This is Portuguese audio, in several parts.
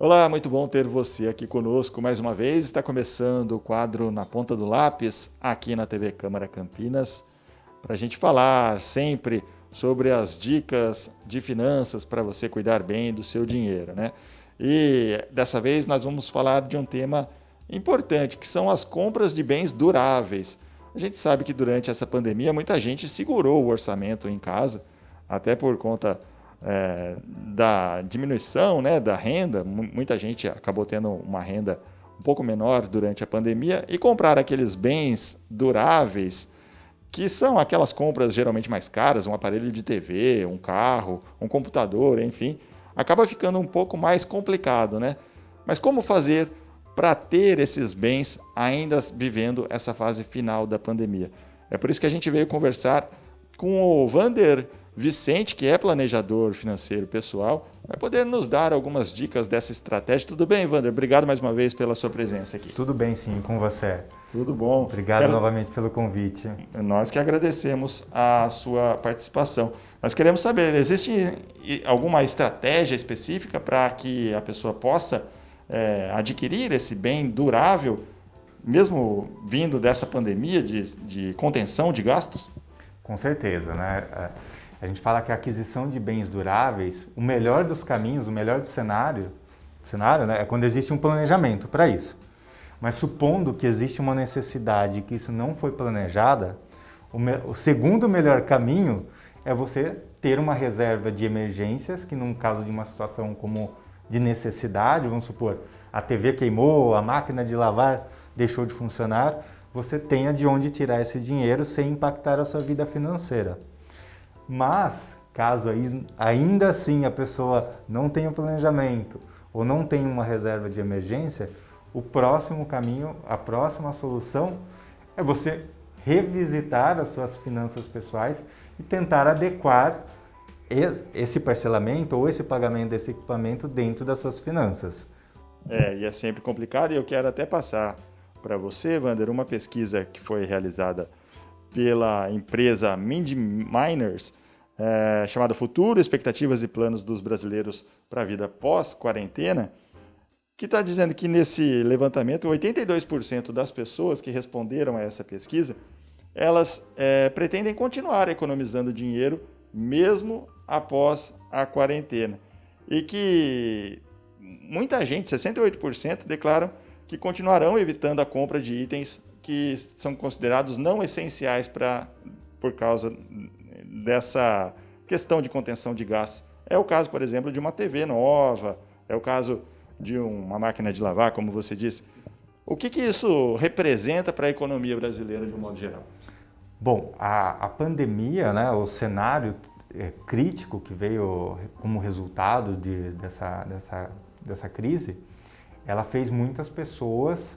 Olá, muito bom ter você aqui conosco mais uma vez. Está começando o quadro Na Ponta do Lápis, aqui na TV Câmara Campinas, para a gente falar sempre sobre as dicas de finanças para você cuidar bem do seu dinheiro, né? E dessa vez nós vamos falar de um tema importante, que são as compras de bens duráveis. A gente sabe que durante essa pandemia muita gente segurou o orçamento em casa, até por conta da diminuição, né, da renda. Muita gente acabou tendo uma renda um pouco menor durante a pandemia e comprar aqueles bens duráveis, que são aquelas compras geralmente mais caras, um aparelho de TV, um carro, um computador, enfim, acaba ficando um pouco mais complicado, né? Mas como fazer para ter esses bens ainda vivendo essa fase final da pandemia? É por isso que a gente veio conversar com o Vander Vicente, que é planejador financeiro pessoal, vai poder nos dar algumas dicas dessa estratégia. Tudo bem, Vander? Obrigado mais uma vez pela sua presença aqui. Tudo bem, sim, com você. Tudo bom. Obrigado novamente pelo convite. Nós que agradecemos a sua participação. Nós queremos saber, existe alguma estratégia específica para que a pessoa possa adquirir esse bem durável, mesmo vindo dessa pandemia de contenção de gastos? Com certeza, né? A gente fala que a aquisição de bens duráveis, o melhor dos caminhos, o melhor do cenário, né, é quando existe um planejamento para isso. Mas supondo que existe uma necessidade e que isso não foi planejada, o segundo melhor caminho é você ter uma reserva de emergências, que num caso de uma situação como de necessidade, vamos supor, a TV queimou, a máquina de lavar deixou de funcionar, você tenha de onde tirar esse dinheiro sem impactar a sua vida financeira. Mas, caso ainda assim a pessoa não tenha planejamento ou não tenha uma reserva de emergência, o próximo caminho, a próxima solução é você revisitar as suas finanças pessoais e tentar adequar esse parcelamento ou esse pagamento desse equipamento dentro das suas finanças. E é sempre complicado, e eu quero até passar para você, Vander, uma pesquisa que foi realizada pela empresa Mind Miners, chamada Futuro, Expectativas e Planos dos Brasileiros para a Vida Pós-Quarentena, que está dizendo que nesse levantamento, 82% das pessoas que responderam a essa pesquisa, elas pretendem continuar economizando dinheiro mesmo após a quarentena. E que muita gente, 68%, declaram que continuarão evitando a compra de itens que são considerados não essenciais por causa dessa questão de contenção de gastos. É o caso, por exemplo, de uma TV nova, é o caso de uma máquina de lavar, como você disse. O que isso representa para a economia brasileira de um modo geral? Bom, a pandemia, né, o cenário crítico que veio como resultado dessa crise, ela fez muitas pessoas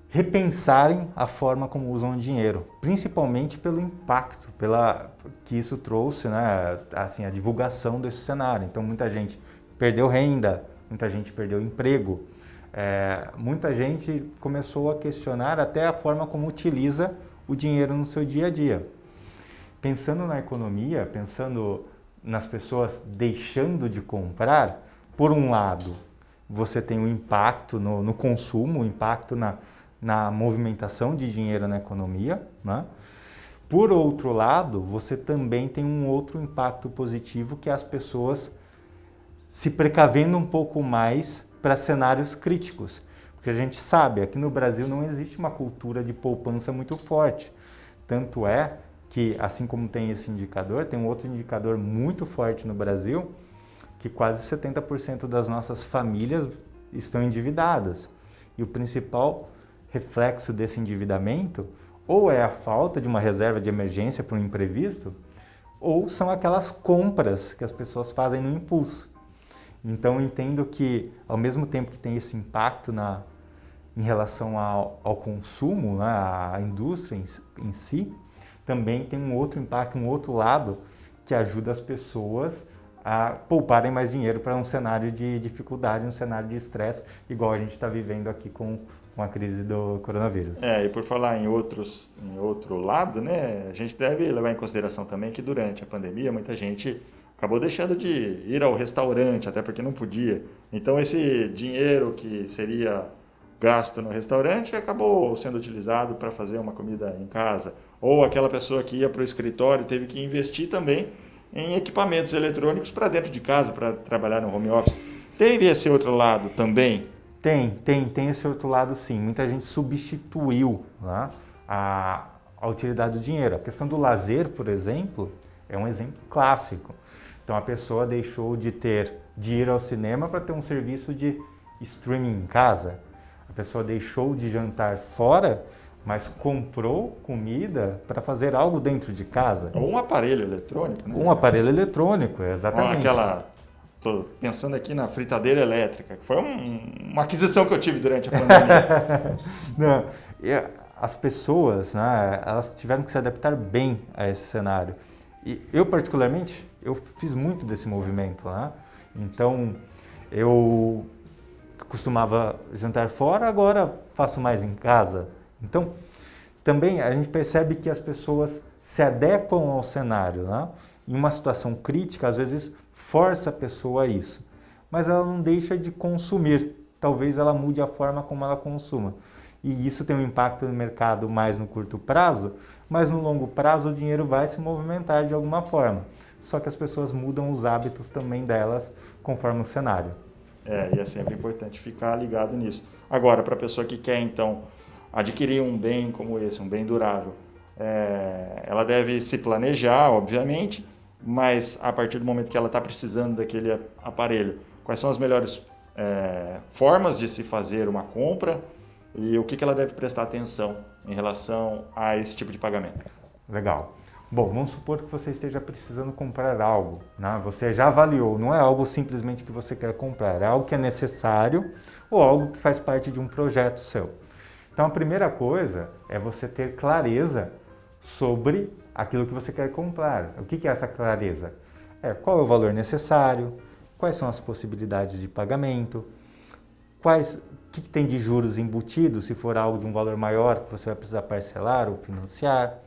repensarem a forma como usam o dinheiro, principalmente pelo impacto que isso trouxe, né, assim, a divulgação desse cenário. Então, muita gente perdeu renda, muita gente perdeu emprego, muita gente começou a questionar até a forma como utiliza o dinheiro no seu dia a dia. Pensando na economia, pensando nas pessoas deixando de comprar, por um lado, você tem um impacto no consumo, um impacto na movimentação de dinheiro na economia, né? Por outro lado, você também tem um outro impacto positivo, que é as pessoas se precavendo um pouco mais para cenários críticos. Porque a gente sabe, aqui no Brasil não existe uma cultura de poupança muito forte. Tanto é que, assim como tem esse indicador, tem um outro indicador muito forte no Brasil, que quase 70% das nossas famílias estão endividadas. E o principal reflexo desse endividamento ou é a falta de uma reserva de emergência para um imprevisto, ou são aquelas compras que as pessoas fazem no impulso. Então, eu entendo que, ao mesmo tempo que tem esse impacto em relação ao consumo, né, à indústria em si, também tem um outro impacto, um outro lado, que ajuda as pessoas a pouparem mais dinheiro para um cenário de dificuldade, um cenário de estresse, igual a gente está vivendo aqui com a crise do coronavírus. E por falar em outro lado, né, a gente deve levar em consideração também que durante a pandemia muita gente acabou deixando de ir ao restaurante, até porque não podia. Então esse dinheiro que seria gasto no restaurante acabou sendo utilizado para fazer uma comida em casa. Ou aquela pessoa que ia para o escritório teve que investir também em equipamentos eletrônicos para dentro de casa, para trabalhar no home office. Teve esse outro lado também? Tem esse outro lado sim. Muita gente substituiu, né, a utilidade do dinheiro. A questão do lazer, por exemplo, é um exemplo clássico. Então a pessoa deixou de ir ao cinema para ter um serviço de streaming em casa. A pessoa deixou de jantar fora, mas comprou comida para fazer algo dentro de casa. Ou um aparelho eletrônico, né? Um aparelho eletrônico, exatamente. Estou pensando aqui na fritadeira elétrica, que foi uma aquisição que eu tive durante a pandemia. Não, as pessoas, né, elas tiveram que se adaptar bem a esse cenário. E eu, particularmente, eu fiz muito desse movimento, né? Então, eu costumava jantar fora, agora faço mais em casa. Então, também a gente percebe que as pessoas se adequam ao cenário, né? Em uma situação crítica, às vezes força a pessoa a isso, mas ela não deixa de consumir. Talvez ela mude a forma como ela consuma. E isso tem um impacto no mercado mais no curto prazo, mas no longo prazo o dinheiro vai se movimentar de alguma forma. Só que as pessoas mudam os hábitos também delas conforme o cenário. E é sempre importante ficar ligado nisso. Agora, para a pessoa que quer, então, adquirir um bem como esse, um bem durável, ela deve se planejar, obviamente, mas a partir do momento que ela está precisando daquele aparelho, quais são as melhores formas de se fazer uma compra e o que ela deve prestar atenção em relação a esse tipo de pagamento? Legal. Bom, vamos supor que você esteja precisando comprar algo, né? Você já avaliou, não é algo simplesmente que você quer comprar, é algo que é necessário ou algo que faz parte de um projeto seu. Então a primeira coisa é você ter clareza sobre aquilo que você quer comprar. O que é essa clareza? Qual é o valor necessário, quais são as possibilidades de pagamento, o que tem de juros embutidos, se for algo de um valor maior que você vai precisar parcelar ou financiar.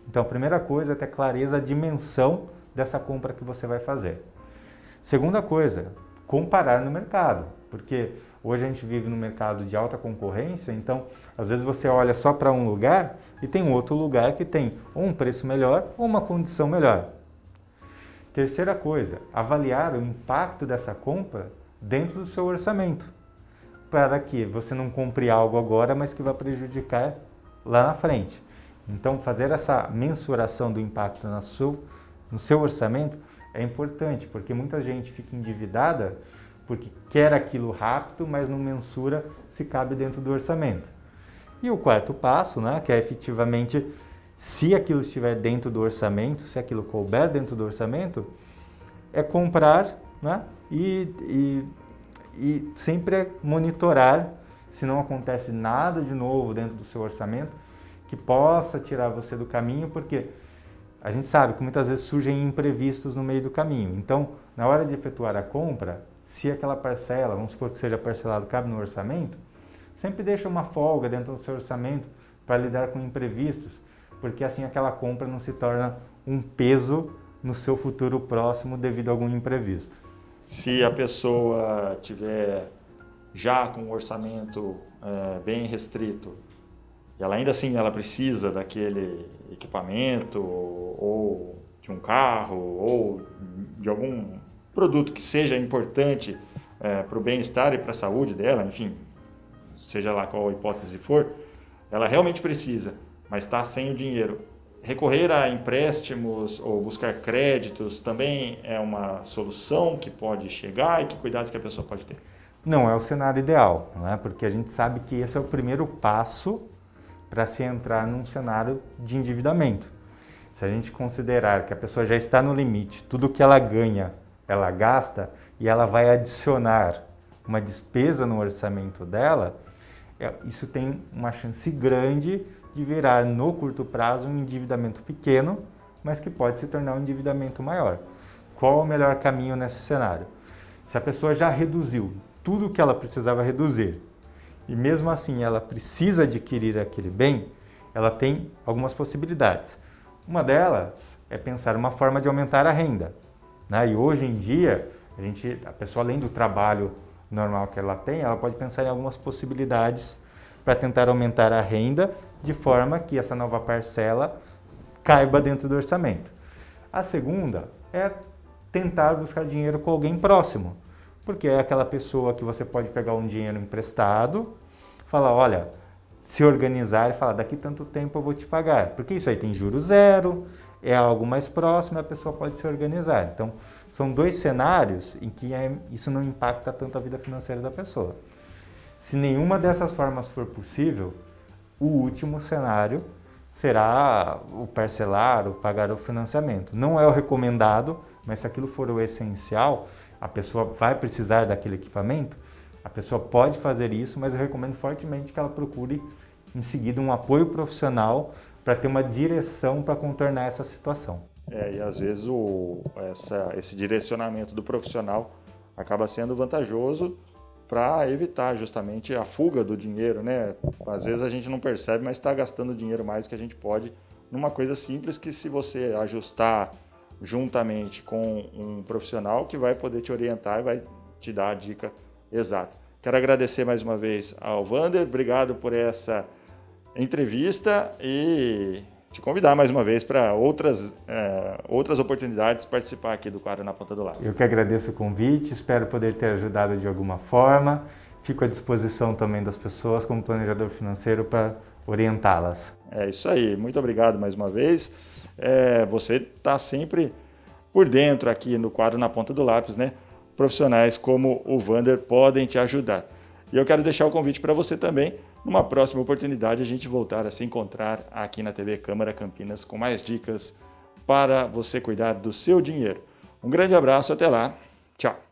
Então a primeira coisa é ter clareza da dimensão dessa compra que você vai fazer. Segunda coisa, comparar no mercado, porque hoje a gente vive num mercado de alta concorrência, então às vezes você olha só para um lugar e tem outro lugar que tem ou um preço melhor ou uma condição melhor. Terceira coisa, avaliar o impacto dessa compra dentro do seu orçamento, para que você não compre algo agora, mas que vai prejudicar lá na frente. Então fazer essa mensuração do impacto no seu orçamento é importante, porque muita gente fica endividada porque quer aquilo rápido, mas não mensura se cabe dentro do orçamento. E o quarto passo, né, que é efetivamente, se aquilo estiver dentro do orçamento, se aquilo couber dentro do orçamento, é comprar, né, e sempre monitorar se não acontece nada de novo dentro do seu orçamento que possa tirar você do caminho, porque a gente sabe que muitas vezes surgem imprevistos no meio do caminho. Então, na hora de efetuar a compra, se aquela parcela, vamos supor que seja parcelado, cabe no orçamento, sempre deixa uma folga dentro do seu orçamento para lidar com imprevistos, porque assim aquela compra não se torna um peso no seu futuro próximo devido a algum imprevisto. Se a pessoa tiver já com o orçamento bem restrito, e ela ainda assim ela precisa daquele equipamento, ou de um carro, ou de algum produto que seja importante para o bem-estar e para a saúde dela, enfim, seja lá qual a hipótese for, ela realmente precisa, mas está sem o dinheiro. Recorrer a empréstimos ou buscar créditos também é uma solução que pode chegar, e que cuidados que a pessoa pode ter? Não é o cenário ideal, né? Porque a gente sabe que esse é o primeiro passo para se entrar num cenário de endividamento. Se a gente considerar que a pessoa já está no limite, tudo que ela ganha, ela gasta, e ela vai adicionar uma despesa no orçamento dela, isso tem uma chance grande de virar no curto prazo um endividamento pequeno, mas que pode se tornar um endividamento maior. Qual o melhor caminho nesse cenário? Se a pessoa já reduziu tudo o que ela precisava reduzir, e mesmo assim ela precisa adquirir aquele bem, ela tem algumas possibilidades. Uma delas é pensar uma forma de aumentar a renda. né? E hoje em dia, a pessoa, além do trabalho normal que ela tem, ela pode pensar em algumas possibilidades para tentar aumentar a renda de forma que essa nova parcela caiba dentro do orçamento. A segunda é tentar buscar dinheiro com alguém próximo, porque é aquela pessoa que você pode pegar um dinheiro emprestado, falar, olha, se organizar e falar, daqui tanto tempo eu vou te pagar, porque isso aí tem juros zero, é algo mais próximo e a pessoa pode se organizar. Então, são dois cenários em que isso não impacta tanto a vida financeira da pessoa. Se nenhuma dessas formas for possível, o último cenário será o parcelar, o pagar o financiamento. Não é o recomendado, mas se aquilo for o essencial, a pessoa vai precisar daquele equipamento, a pessoa pode fazer isso, mas eu recomendo fortemente que ela procure em seguida um apoio profissional para ter uma direção para contornar essa situação. E às vezes esse direcionamento do profissional acaba sendo vantajoso para evitar justamente a fuga do dinheiro, né? Às vezes a gente não percebe, mas está gastando dinheiro mais do que a gente pode numa coisa simples que, se você ajustar juntamente com um profissional, que vai poder te orientar e vai te dar a dica exata. Quero agradecer mais uma vez ao Wander, obrigado por essa entrevista e te convidar mais uma vez para outras oportunidades de participar aqui do Quadro na Ponta do Lápis. Eu que agradeço o convite, espero poder ter ajudado de alguma forma. Fico à disposição também das pessoas como planejador financeiro para orientá-las. É isso aí, muito obrigado mais uma vez. Você está sempre por dentro aqui no Quadro na Ponta do Lápis, né? Profissionais como o Wander podem te ajudar. E eu quero deixar o convite para você também, numa próxima oportunidade, a gente voltar a se encontrar aqui na TV Câmara Campinas com mais dicas para você cuidar do seu dinheiro. Um grande abraço, até lá, tchau!